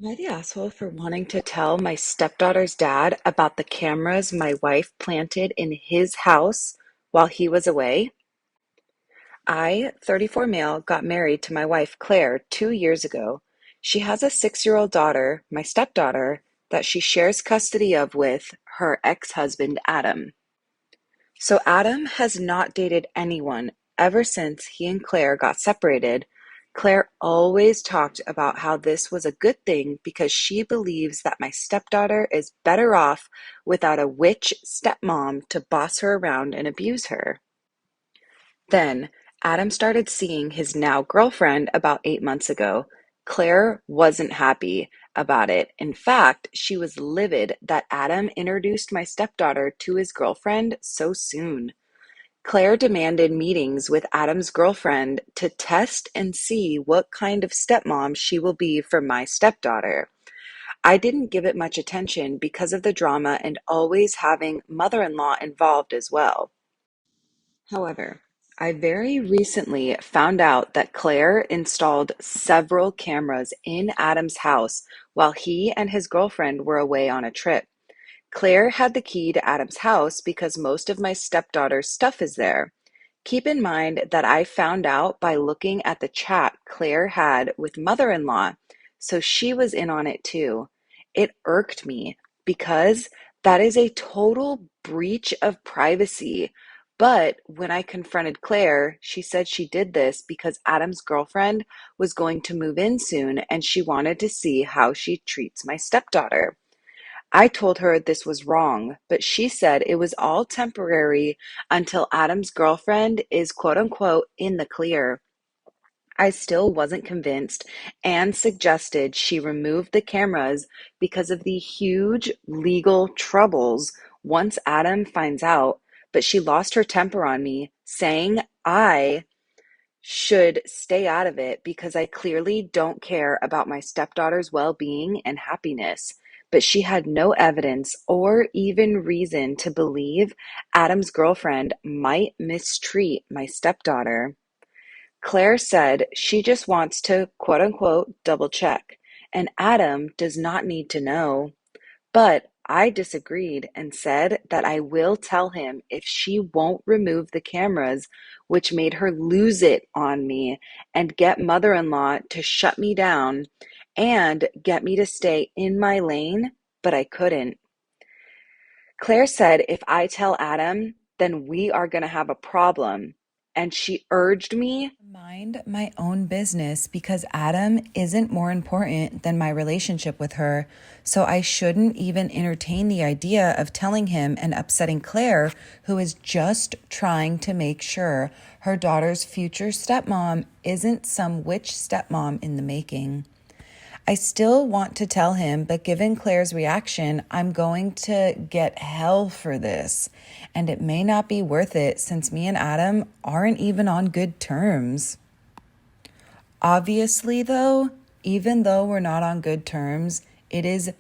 Am I the asshole for wanting to tell my stepdaughter's dad about the cameras my wife planted in his house while he was away? I, 34 male, got married to my wife Claire 2 years ago. She has a 6-year-old daughter, my stepdaughter, that she shares custody of with her ex-husband Adam. So Adam has not dated anyone ever since he and Claire got separated. Claire always talked about how this was a good thing because she believes that my stepdaughter is better off without a witch stepmom to boss her around and abuse her. Then Adam started seeing his now girlfriend about 8 months ago. Claire wasn't happy about it. In fact, she was livid that Adam introduced my stepdaughter to his girlfriend so soon. Claire demanded meetings with Adam's girlfriend to test and see what kind of stepmom she will be for my stepdaughter. I didn't give it much attention because of the drama and always having mother-in-law involved as well. However, I very recently found out that Claire installed several cameras in Adam's house while he and his girlfriend were away on a trip. Claire had the key to Adam's house because most of my stepdaughter's stuff is there. Keep in mind that I found out by looking at the chat Claire had with mother-in-law, so she was in on it too. It irked me because that is a total breach of privacy. But when I confronted Claire, she said she did this because Adam's girlfriend was going to move in soon and she wanted to see how she treats my stepdaughter. I told her this was wrong, but she said it was all temporary until Adam's girlfriend is quote unquote in the clear. I still wasn't convinced and suggested she remove the cameras because of the huge legal troubles once Adam finds out, but she lost her temper on me, saying I should stay out of it because I clearly don't care about my stepdaughter's well being and happiness. But she had no evidence or even reason to believe Adam's girlfriend might mistreat my stepdaughter. Claire said she just wants to quote unquote double check, and Adam does not need to know. But I disagreed and said that I will tell him if she won't remove the cameras, which made her lose it on me and get mother-in-law to shut me down and get me to stay in my lane, but I couldn't. Claire said if I tell Adam, then we are going to have a problem. And she urged me mind my own business because Adam isn't more important than my relationship with her. So I shouldn't even entertain the idea of telling him and upsetting Claire, who is just trying to make sure her daughter's future stepmom isn't some witch stepmom in the making. I still want to tell him, but given Claire's reaction, I'm going to get hell for this. And it may not be worth it since me and Adam aren't even on good terms. Obviously, though, even though we're not on good terms, it is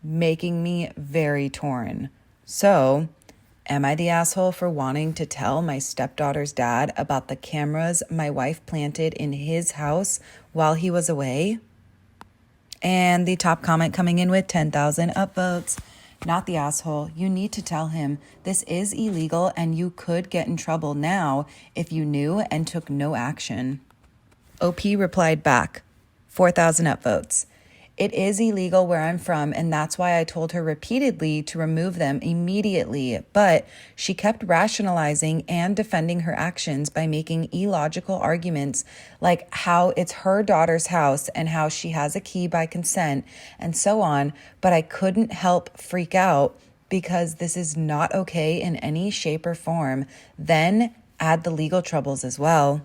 making me very torn. So, am I the asshole for wanting to tell my stepdaughter's dad about the cameras my wife planted in his house while he was away? And the top comment coming in with 10,000 upvotes. Not the asshole. You need to tell him this is illegal and you could get in trouble now if you knew and took no action. OP replied back, 4,000 upvotes. It is illegal where I'm from, and that's why I told her repeatedly to remove them immediately, but she kept rationalizing and defending her actions by making illogical arguments like how it's her daughter's house and how she has a key by consent and so on, but I couldn't help freak out because this is not okay in any shape or form. Then add the legal troubles as well.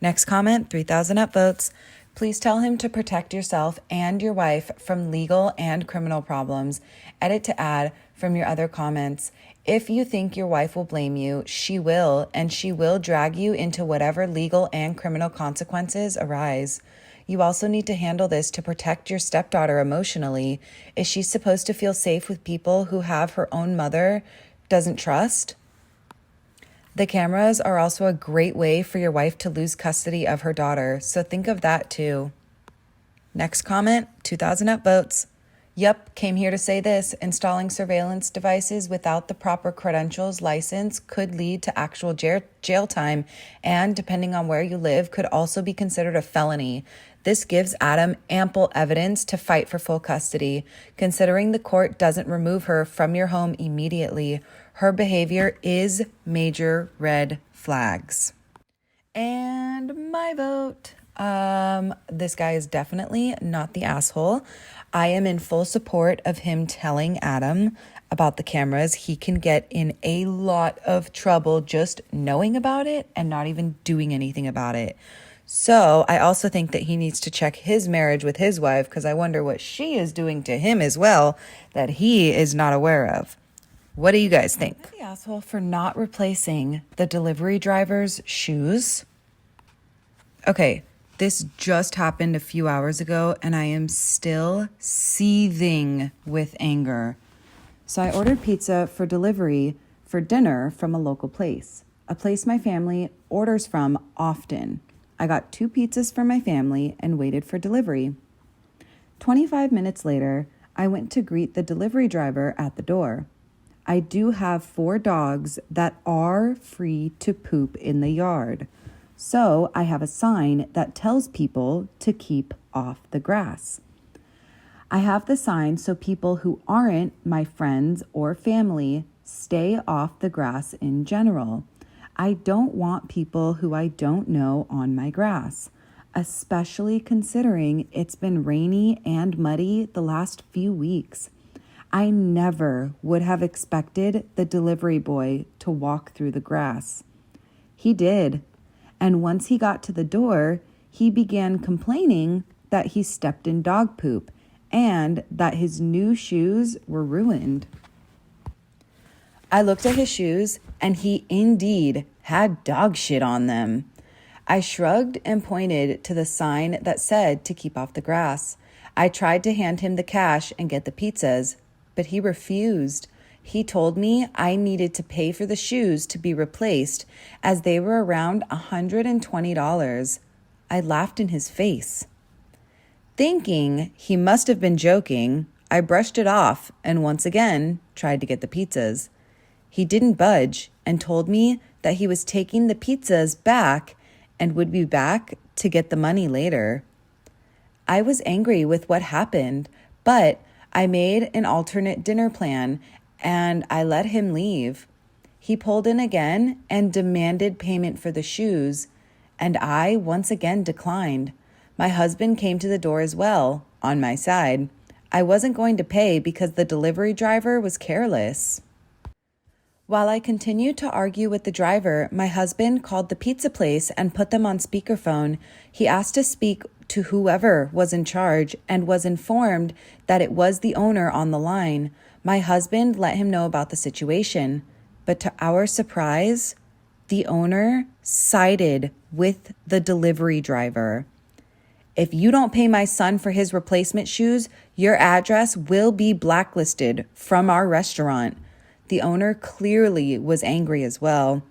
Next comment, 3,000 upvotes. Please tell him to protect yourself and your wife from legal and criminal problems. Edit to add from your other comments. If you think your wife will blame you, she will, and she will drag you into whatever legal and criminal consequences arise. You also need to handle this to protect your stepdaughter emotionally. Is she supposed to feel safe with people who have her own mother doesn't trust? The cameras are also a great way for your wife to lose custody of her daughter, so think of that too. Next comment, 2,000 upvotes. Yup, came here to say this. Installing surveillance devices without the proper credentials license could lead to actual jail time, and depending on where you live, could also be considered a felony. This gives Adam ample evidence to fight for full custody. Considering the court doesn't remove her from your home immediately, her behavior is major red flags. And my vote. This guy is definitely not the asshole. I am in full support of him telling Adam about the cameras. He can get in a lot of trouble just knowing about it and not even doing anything about it. So I also think that he needs to check his marriage with his wife, because I wonder what she is doing to him as well that he is not aware of. What do you guys think? Am I the asshole for not replacing the delivery driver's shoes? Okay, this just happened a few hours ago, and I am still seething with anger. So I ordered pizza for delivery for dinner from a local place, a place my family orders from often. I got 2 pizzas for my family and waited for delivery. 25 minutes later, I went to greet the delivery driver at the door. I do have 4 dogs that are free to poop in the yard. So I have a sign that tells people to keep off the grass. I have the sign so people who aren't my friends or family stay off the grass in general. I don't want people who I don't know on my grass, especially considering it's been rainy and muddy the last few weeks. I never would have expected the delivery boy to walk through the grass. He did. And once he got to the door, he began complaining that he stepped in dog poop and that his new shoes were ruined. I looked at his shoes, and he indeed had dog shit on them. I shrugged and pointed to the sign that said to keep off the grass. I tried to hand him the cash and get the pizzas, but he refused. He told me I needed to pay for the shoes to be replaced, as they were around $120. I laughed in his face. Thinking he must have been joking, I brushed it off and once again tried to get the pizzas. He didn't budge and told me that he was taking the pizzas back and would be back to get the money later. I was angry with what happened, but I made an alternate dinner plan and I let him leave. He pulled in again and demanded payment for the shoes, and I once again declined. My husband came to the door as well, on my side. I wasn't going to pay because the delivery driver was careless. While I continued to argue with the driver, my husband called the pizza place and put them on speakerphone. He asked to speak to whoever was in charge and was informed that it was the owner on the line. My husband let him know about the situation, but to our surprise, the owner sided with the delivery driver. If you don't pay my son for his replacement shoes, your address will be blacklisted from our restaurant. The owner clearly was angry as well.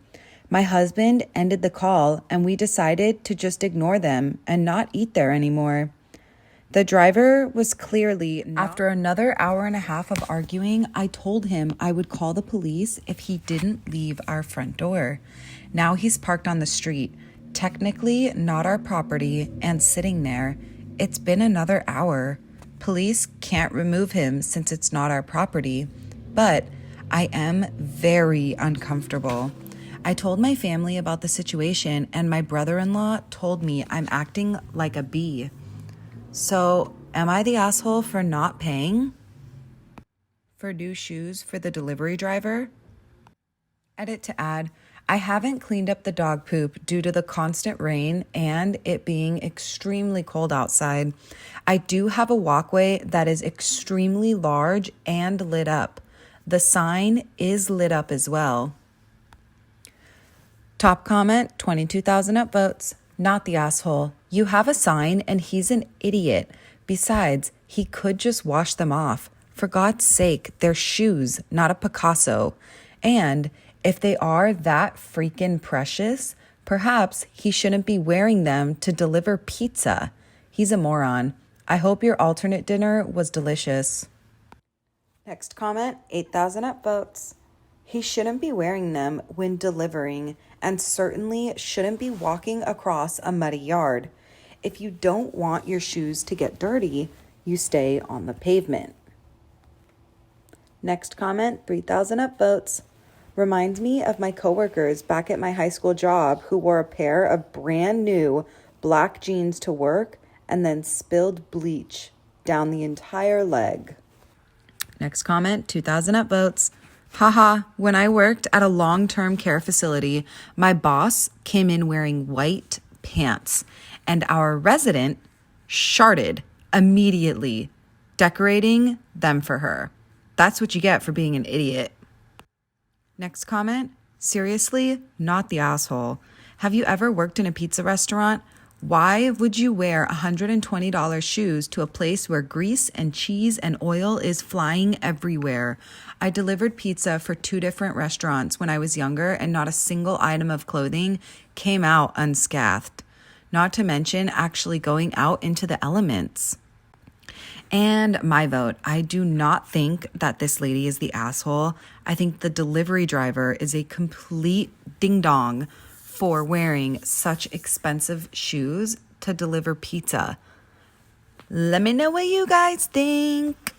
My husband ended the call and we decided to just ignore them and not eat there anymore. The driver was clearly not. After another hour and a half of arguing, I told him I would call the police if he didn't leave our front door. Now he's parked on the street, technically not our property, and sitting there. It's been another hour. Police can't remove him since it's not our property, but I am very uncomfortable. I told my family about the situation, and my brother-in-law told me I'm acting like a bee. So, am I the asshole for not paying for new shoes for the delivery driver? Edit to add, I haven't cleaned up the dog poop due to the constant rain and it being extremely cold outside. I do have a walkway that is extremely large and lit up. The sign is lit up as well. Top comment, 22,000 upvotes. Not the asshole. You have a sign and he's an idiot. Besides, he could just wash them off. For God's sake, they're shoes, not a Picasso. And if they are that freaking precious, perhaps he shouldn't be wearing them to deliver pizza. He's a moron. I hope your alternate dinner was delicious. Next comment, 8,000 upvotes. He shouldn't be wearing them when delivering and certainly shouldn't be walking across a muddy yard. If you don't want your shoes to get dirty, you stay on the pavement. Next comment, 3,000 upvotes. Reminds me of my coworkers back at my high school job who wore a pair of brand new black jeans to work and then spilled bleach down the entire leg. Next comment, 2,000 upvotes. Haha, when I worked at a long-term care facility, my boss came in wearing white pants and our resident sharted immediately, decorating them for her. That's what you get for being an idiot. Next comment, seriously, not the asshole. Have you ever worked in a pizza restaurant? Why would you wear $120 shoes to a place where grease and cheese and oil is flying everywhere? I delivered pizza for 2 different restaurants when I was younger and not a single item of clothing came out unscathed. Not to mention actually going out into the elements. And my vote, I do not think that this lady is the asshole. I think the delivery driver is a complete ding-dong for wearing such expensive shoes to deliver pizza. Let me know what you guys think.